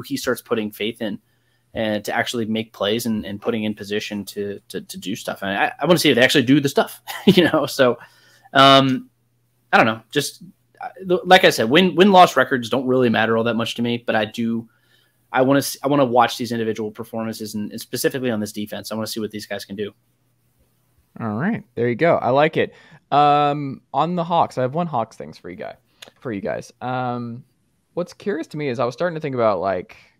He starts putting faith in and to actually make plays and putting in position to do stuff. And I want to see if they actually do the stuff, So I don't know. Just like I said, win-loss records don't really matter all that much to me, but I want to watch these individual performances and specifically on this defense. I want to see what these guys can do. All right, there you go. I like it. On the Hawks, I have one Hawks things for you guys. What's curious to me is I was starting to think about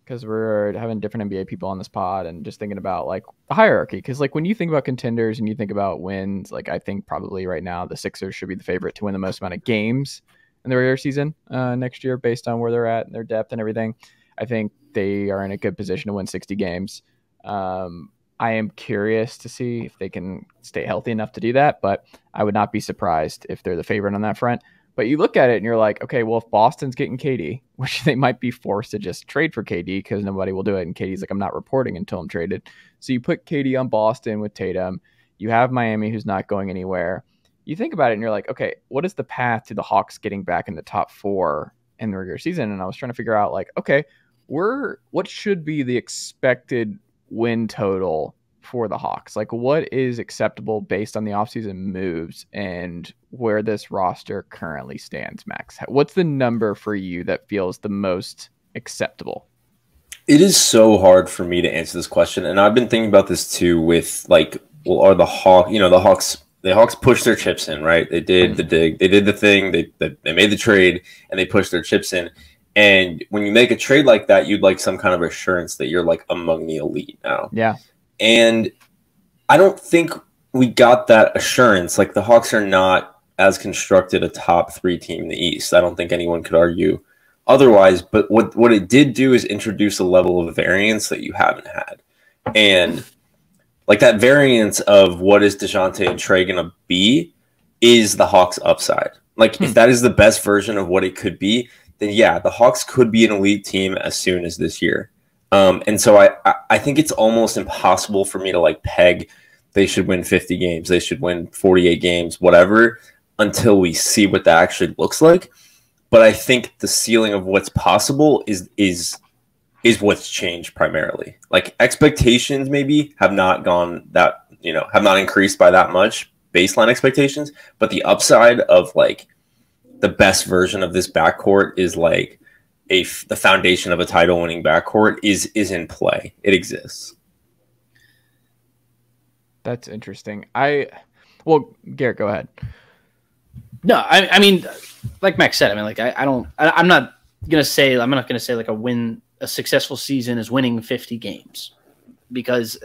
because we're having different NBA people on this pod and just thinking about the hierarchy. Because when you think about contenders and you think about wins, I think probably right now the Sixers should be the favorite to win the most amount of games in the regular season next year based on where they're at and their depth and everything. I think they are in a good position to win 60 games. I am curious to see if they can stay healthy enough to do that, but I would not be surprised if they're the favorite on that front. But you look at it and you're like, okay, well, if Boston's getting KD, which they might be forced to just trade for KD because nobody will do it. And KD's like, I'm not reporting until I'm traded. So you put KD on Boston with Tatum. You have Miami, who's not going anywhere. You think about it and you're like, okay, what is the path to the Hawks getting back in the top 4 in the regular season? And I was trying to figure out okay, what should be the expected win total for the Hawks? What is acceptable based on the offseason moves and where this roster currently stands, Max? What's the number for you that feels the most acceptable? It is so hard for me to answer this question, and I've been thinking about this too with are the Hawks the Hawks pushed their chips in, right? They did the dig, they did the thing, they made the trade, and they pushed their chips in. And when you make a trade like that, you'd like some kind of assurance that you're among the elite now. Yeah. And I don't think we got that assurance. The Hawks are not as constructed a top 3 team in the East. I don't think anyone could argue otherwise. But what it did do is introduce a level of variance that you haven't had. And that variance of what is DeJounte and Trae going to be is the Hawks' upside. If that is the best version of what it could be, then yeah, the Hawks could be an elite team as soon as this year. And so I think it's almost impossible for me to peg they should win 50 games, they should win 48 games, whatever, until we see what that actually looks like. But I think the ceiling of what's possible is what's changed primarily. Expectations maybe have not gone that, have not increased by that much, baseline expectations, but the upside of the best version of this backcourt is the foundation of a title-winning backcourt is in play. It exists. That's interesting. Garrett, go ahead. No, I mean, like Max said, I'm not gonna say a successful season is winning 50 games because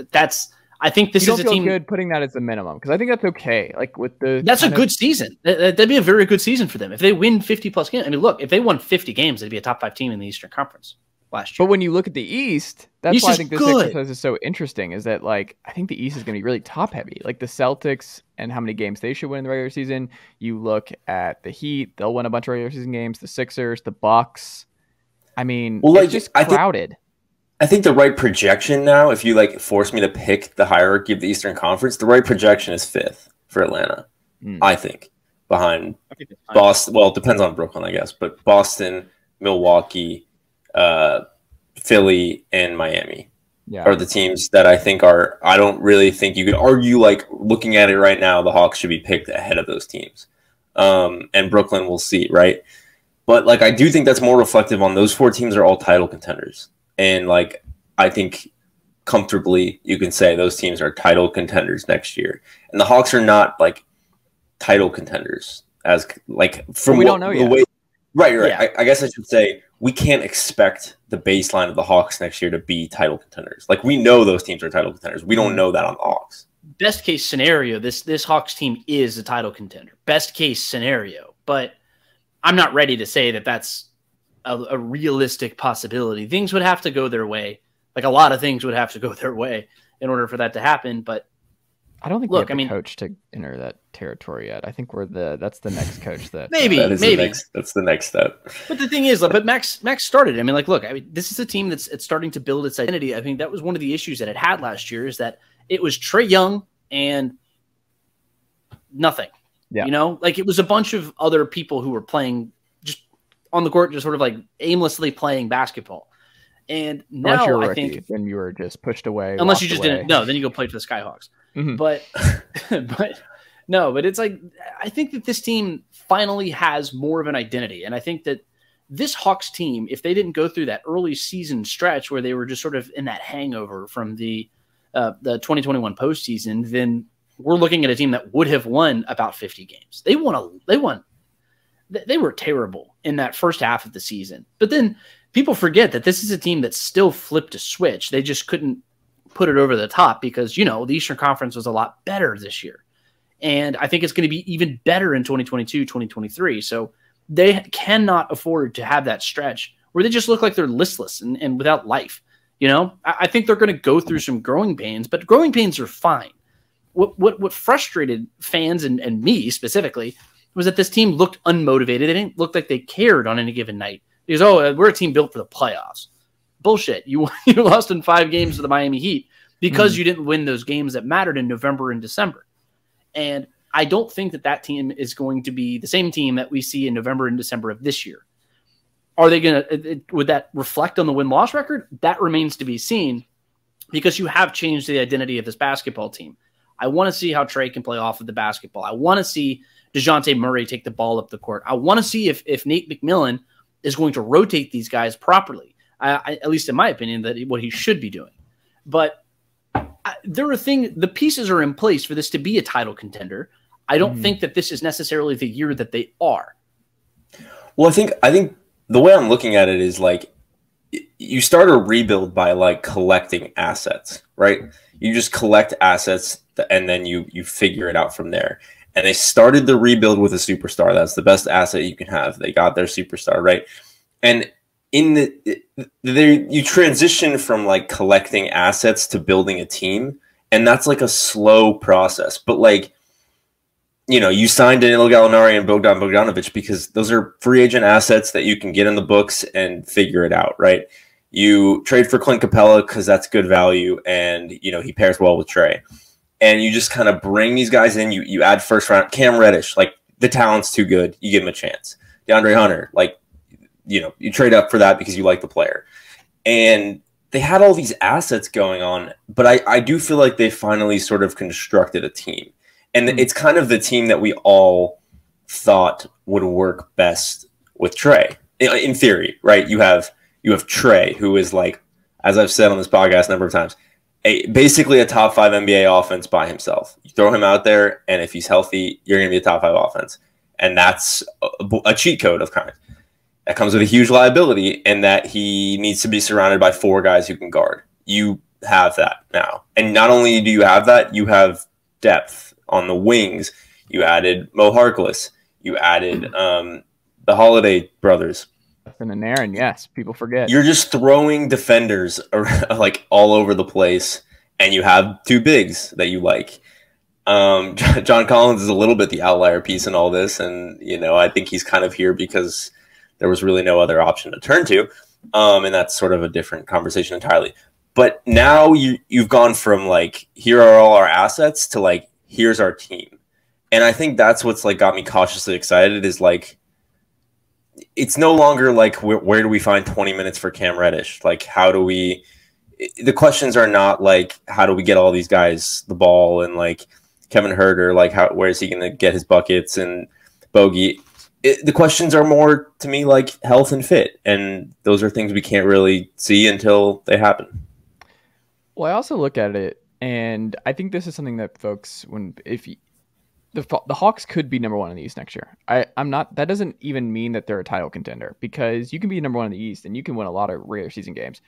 I think this is a team good putting that as the minimum because I think that's okay. That's a good season. That'd be a very good season for them if they win 50 plus games. Look, if they won 50 games, they'd be a top 5 team in the Eastern Conference last year. But when you look at the East, that's why I think this exercise is so interesting. Is that I think the East is going to be really top heavy. The Celtics and how many games they should win in the regular season. You look at the Heat; they'll win a bunch of regular season games. The Sixers, the Bucks. It's just crowded. I think the right projection now, if you force me to pick the hierarchy of the Eastern Conference, the right projection is 5th for Atlanta. I think behind Boston. Well, it depends on Brooklyn, I guess, but Boston, Milwaukee, Philly, and Miami are the teams that I think are. I don't really think you could argue looking at it right now, the Hawks should be picked ahead of those teams, and Brooklyn we'll see, right? But I do think that's more reflective on those 4 teams are all title contenders. And I think comfortably you can say those teams are title contenders next year. And the Hawks are not title contenders as from we don't know yet. Right. Yeah. I guess I should say we can't expect the baseline of the Hawks next year to be title contenders. We know those teams are title contenders. We don't know that on the Hawks. Best case scenario, this Hawks team is a title contender. Best case scenario. But I'm not ready to say that that's a realistic possibility. Things would have to go their way. A lot of things would have to go their way in order for that to happen. But I don't think we have the coach to enter that territory yet. I think that's the next coach that maybe that's the next step. But the thing is, but Max started. This is a team that's starting to build its identity. I think that was one of the issues that it had last year is that it was Trae Young and nothing. Yeah. You know, like it was a bunch of other people who were playing just on the court, just sort of like aimlessly playing basketball. And Unless now you're a I rookie, think, then you were just pushed away. unless you walked just away. didn't know, then you go play for the Skyhawks. Mhm. But, but it's like, I think that this team finally has more of an identity. And I think that this Hawks team, if they didn't go through that early season stretch where they were just sort of in that hangover from the 2021 postseason, then we're looking at a team that would have won about 50 games. They were terrible in that first half of the season. But then people forget that this is a team that still flipped a switch. They just couldn't put it over the top because, you know, the Eastern Conference was a lot better this year. And I think it's going to be even better in 2022, 2023. So they cannot afford to have that stretch where they just look like they're listless and without life. You know, I think they're going to go through some growing pains, but growing pains are fine. What frustrated fans and me specifically was that this team looked unmotivated. They didn't look like they cared on any given night. Because, we're a team built for the playoffs. Bullshit. You lost in 5 games to the Miami Heat because you didn't win those games that mattered in November and December. And I don't think that team is going to be the same team that we see in November and December of this year. Are they going to – would that reflect on the win-loss record? That remains to be seen because you have changed the identity of this basketball team. I want to see how Trey can play off of the basketball. I want to see DeJounte Murray take the ball up the court. I want to see if Nate McMillan is going to rotate these guys properly, at least in my opinion, that what he should be doing. But the pieces are in place for this to be a title contender. I don't think that this is necessarily the year that they are. Well, I think the way I'm looking at it is like you start a rebuild by like collecting assets, right? You just collect assets and then you figure it out from there. And they started the rebuild with a superstar. That's the best asset you can have. They got their superstar, right? And you transition from like collecting assets to building a team, and that's like a slow process. But like, you know, you signed Danilo Gallinari and Bogdan Bogdanovic because those are free agent assets that you can get in the books and figure it out, right? You trade for Clint Capella because that's good value, and you know he pairs well with Trey. And you just kind of bring these guys in. You add first round Cam Reddish, like the talent's too good, you give him a chance. DeAndre Hunter, like, you know, you trade up for that because you like the player. And they had all these assets going on, but I do feel like they finally sort of constructed a team. And it's kind of the team that we all thought would work best with Trey, in theory, right? You have Trey, who is like, as I've said on this podcast a number of times, basically a top 5 NBA offense by himself. You throw him out there, and if he's healthy, you're going to be a top 5 offense. And that's a cheat code of kind. That comes with a huge liability, and that he needs to be surrounded by 4 guys who can guard. You have that now. And not only do you have that, you have depth on the wings. You added Mo Harkless. You added the Holiday brothers. And Aaron, yes, people forget. You're just throwing defenders like all over the place, and you have 2 bigs that you like. John Collins is a little bit the outlier piece in all this, and you know I think he's kind of here because there was really no other option to turn to, and that's sort of a different conversation entirely. But now you've gone from like here are all our assets to like here's our team, and I think that's what's like got me cautiously excited is like. It's no longer like where do we find 20 minutes for Cam Reddish? Like how do we – the questions are not like how do we get all these guys the ball and like Kevin Huerter, like where is he going to get his buckets and Bogey. The questions are more to me like health and fit, and those are things we can't really see until they happen. Well, I also look at it, and I think this is something that folks the Hawks could be number 1 in the East next year. I'm not. That doesn't even mean that they're a title contender because you can be number 1 in the East and you can win a lot of regular season games.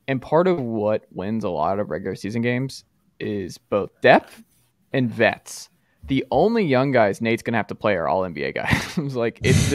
And part of what wins a lot of regular season games is both depth and vets. The only young guys Nate's gonna have to play are all NBA guys. Like it's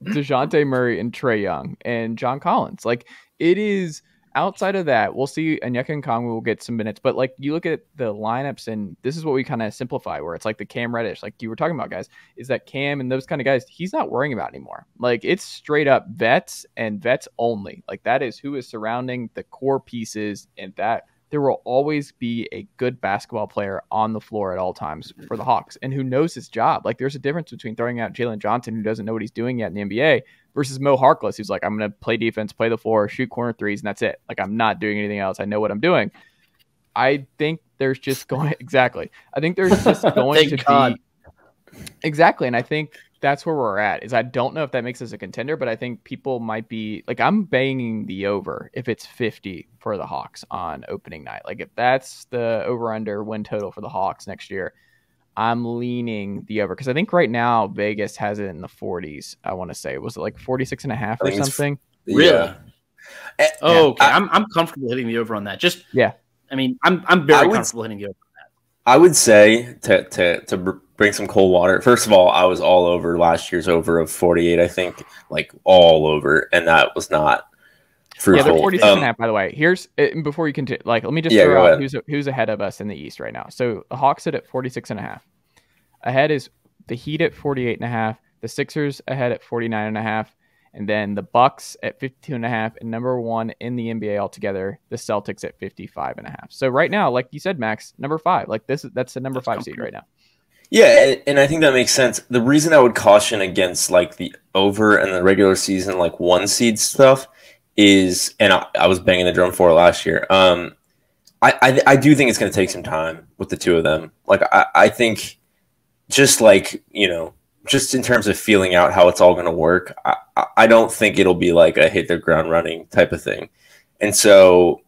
DeJounte Murray and Trae Young and John Collins. Like it is. Outside of that, we'll see Onyeka Okongwu will get some minutes, but like you look at the lineups, and this is what we kind of simplify, where it's like the Cam Reddish, like you were talking about, guys, is that Cam and those kind of guys, he's not worrying about anymore. Like it's straight up vets and vets only. Like that is who is surrounding the core pieces, and that there will always be a good basketball player on the floor at all times for the Hawks, and who knows his job. Like, there's a difference between throwing out Jalen Johnson, who doesn't know what he's doing yet in the NBA, versus Mo Harkless, who's like, I'm going to play defense, play the floor, shoot corner threes, and that's it. Like, I'm not doing anything else. I know what I'm doing. I think there's just going exactly. I think there's just going to be exactly, and I think that's where we're at. Is I don't know if that makes us a contender, but I think people might be like, I'm banging the over if it's 50 for the Hawks on opening night. Like, if that's the over/under win total for the Hawks next year, I'm leaning the over, because I think right now Vegas has it in the 40s. I want to say, was it like 46.5 or something? Really? Yeah. Oh, okay. I'm comfortable hitting the over on that. Just yeah. I mean, I'm very comfortable hitting the over on that. I would say to bring some cold water. First of all, I was all over last year's over of 48. I think, like, all over, and that was not fruitful. Yeah, they're 46.5. By the way, here's before you continue. Like, let me just throw out who's ahead of us in the East right now. So the Hawks sit at 46.5. Ahead is the Heat at 48.5. The Sixers ahead at 49.5. And then the Bucks at 52.5, and number one in the NBA altogether, the Celtics at 55.5. So right now, like you said, Max, number 5. Like, that's the number 5 seed right now. Yeah, and I think that makes sense. The reason I would caution against, like, the over and the regular season, like, 1 seed stuff is, and I was banging the drum for it last year. I do think it's going to take some time with the two of them. Like, I think just, like, you know, just in terms of feeling out how it's all going to work, I don't think it'll be like a hit the ground running type of thing. And so,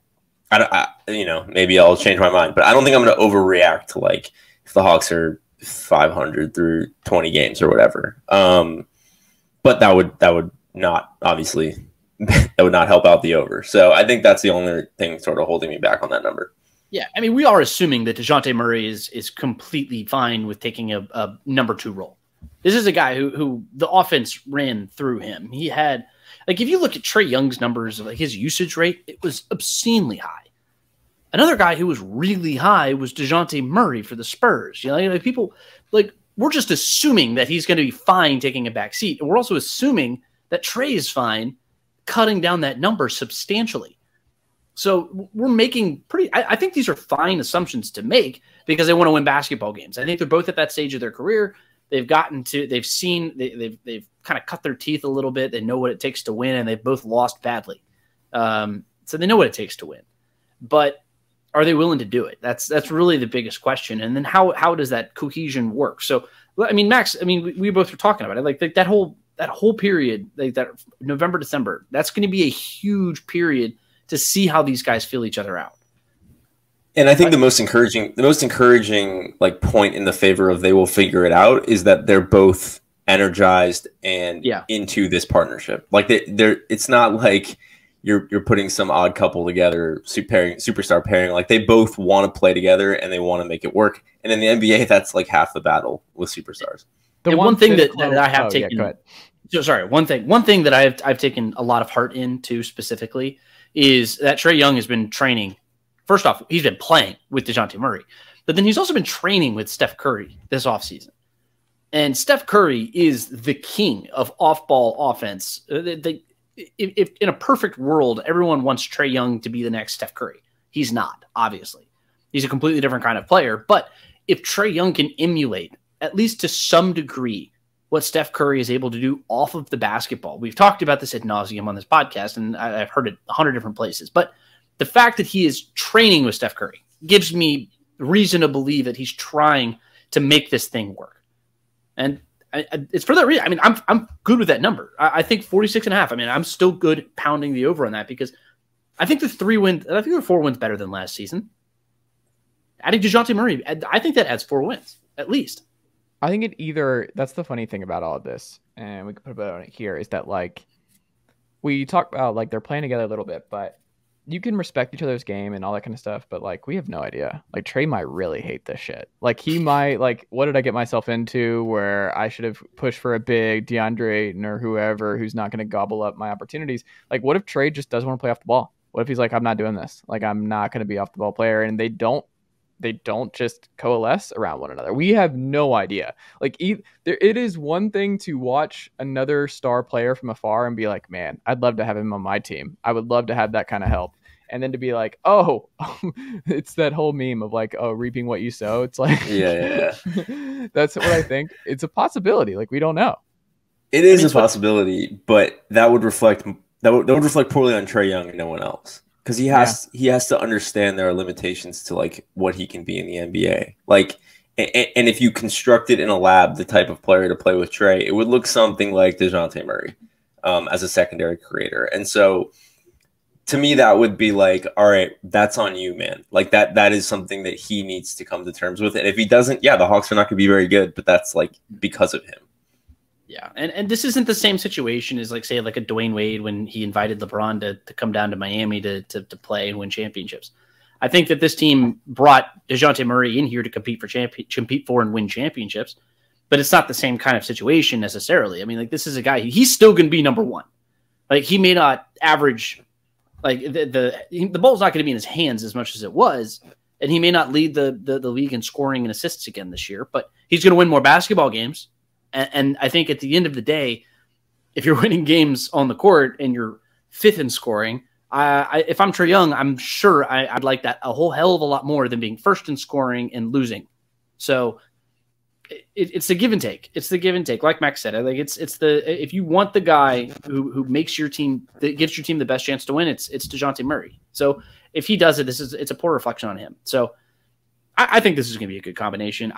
you know, maybe I'll change my mind, but I don't think I'm going to overreact to, like, if the Hawks are 500 through 20 games or whatever. But that would not, obviously, that would not help out the over. So I think that's the only thing sort of holding me back on that number. Yeah, I mean, we are assuming that DeJounte Murray is completely fine with taking a number 2 role. This is a guy who the offense ran through him. He had, like, if you look at Trae Young's numbers, like his usage rate, it was obscenely high. Another guy who was really high was DeJounte Murray for the Spurs. You know, like, people, like, we're just assuming that he's going to be fine taking a back seat. And we're also assuming that Trae is fine cutting down that number substantially. So we're making I think these are fine assumptions to make because they want to win basketball games. I think they're both at that stage of their career. They've kind of cut their teeth a little bit. They know what it takes to win, and they've both lost badly. So they know what it takes to win. But are they willing to do it? That's really the biggest question. And then how does that cohesion work? So, I mean, Max, I mean, we both were talking about it. Like that whole period, like that November, December, that's going to be a huge period to see how these guys feel each other out. And I think the most encouraging like point in the favor of they will figure it out is that they're both energized and into this partnership. Like it's not like you're putting some odd couple together, superstar pairing. Like they both want to play together and they want to make it work. And in the NBA, that's like half the battle with superstars. One thing that I have taken. One thing that I've taken a lot of heart into specifically is that Trae Young has been training. First off, he's been playing with DeJounte Murray, but then he's also been training with Steph Curry this offseason. And Steph Curry is the king of off-ball offense. If in a perfect world, everyone wants Trae Young to be the next Steph Curry. He's not, obviously. He's a completely different kind of player. But if Trae Young can emulate, at least to some degree, what Steph Curry is able to do off of the basketball. We've talked about this ad nauseum on this podcast, and I've heard it 100 different places. But the fact that he is training with Steph Curry gives me reason to believe that he's trying to make this thing work. And it's for that reason. I mean, I'm good with that number. I think 46.5. I mean, I'm still good pounding the over on that because I think the 4 wins better than last season. Adding DeJounte Murray, I think that adds 4 wins, at least. I think that's the funny thing about all of this, and we can put a bit on it here, is that, like, we talk about, like, they're playing together a little bit, but you can respect each other's game and all that kind of stuff, but, like, we have no idea. Like, Trae might really hate this shit. Like, he might, like, what did I get myself into where I should have pushed for a big DeAndre Ayton or whoever who's not going to gobble up my opportunities? Like, what if Trae just doesn't want to play off the ball? What if he's like, I'm not doing this. Like, I'm not going to be off the ball player, and they don't just coalesce around one another. We have no idea. Like, it is one thing to watch another star player from afar and be like, man, I'd love to have him on my team. I would love to have that kind of help. and then to be like, oh, it's that whole meme of like, oh, reaping what you sow. It's like, yeah. That's what I think. It's a possibility. Like, we don't know. It is a possibility, but that would reflect poorly on Trae Young and no one else, because he has to understand there are limitations to like what he can be in the NBA. Like, and if you constructed in a lab the type of player to play with Trae, it would look something like DeJounte Murray as a secondary creator. And so, to me, that would be like, all right, that's on you, man. Like that is something that he needs to come to terms with. And if he doesn't, the Hawks are not going to be very good, but that's like because of him. Yeah, and this isn't the same situation as like, say, like a Dwayne Wade when he invited LeBron to come down to Miami to play and win championships. I think that this team brought DeJounte Murray in here to compete for and win championships, but it's not the same kind of situation necessarily. I mean, like, this is a guy, he's still going to be number one. Like, he may not average, like the ball's not going to be in his hands as much as it was, and he may not lead the league in scoring and assists again this year, but he's going to win more basketball games. And I think at the end of the day, if you're winning games on the court and you're fifth in scoring, if I'm Trae Young, I'm sure I'd like that a whole hell of a lot more than being first in scoring and losing. So it's the give and take. It's the give and take. Like Max said, I think if you want the guy who makes your team, that gives your team the best chance to win, it's DeJounte Murray. So if he does it, it's a poor reflection on him. So I think this is going to be a good combination.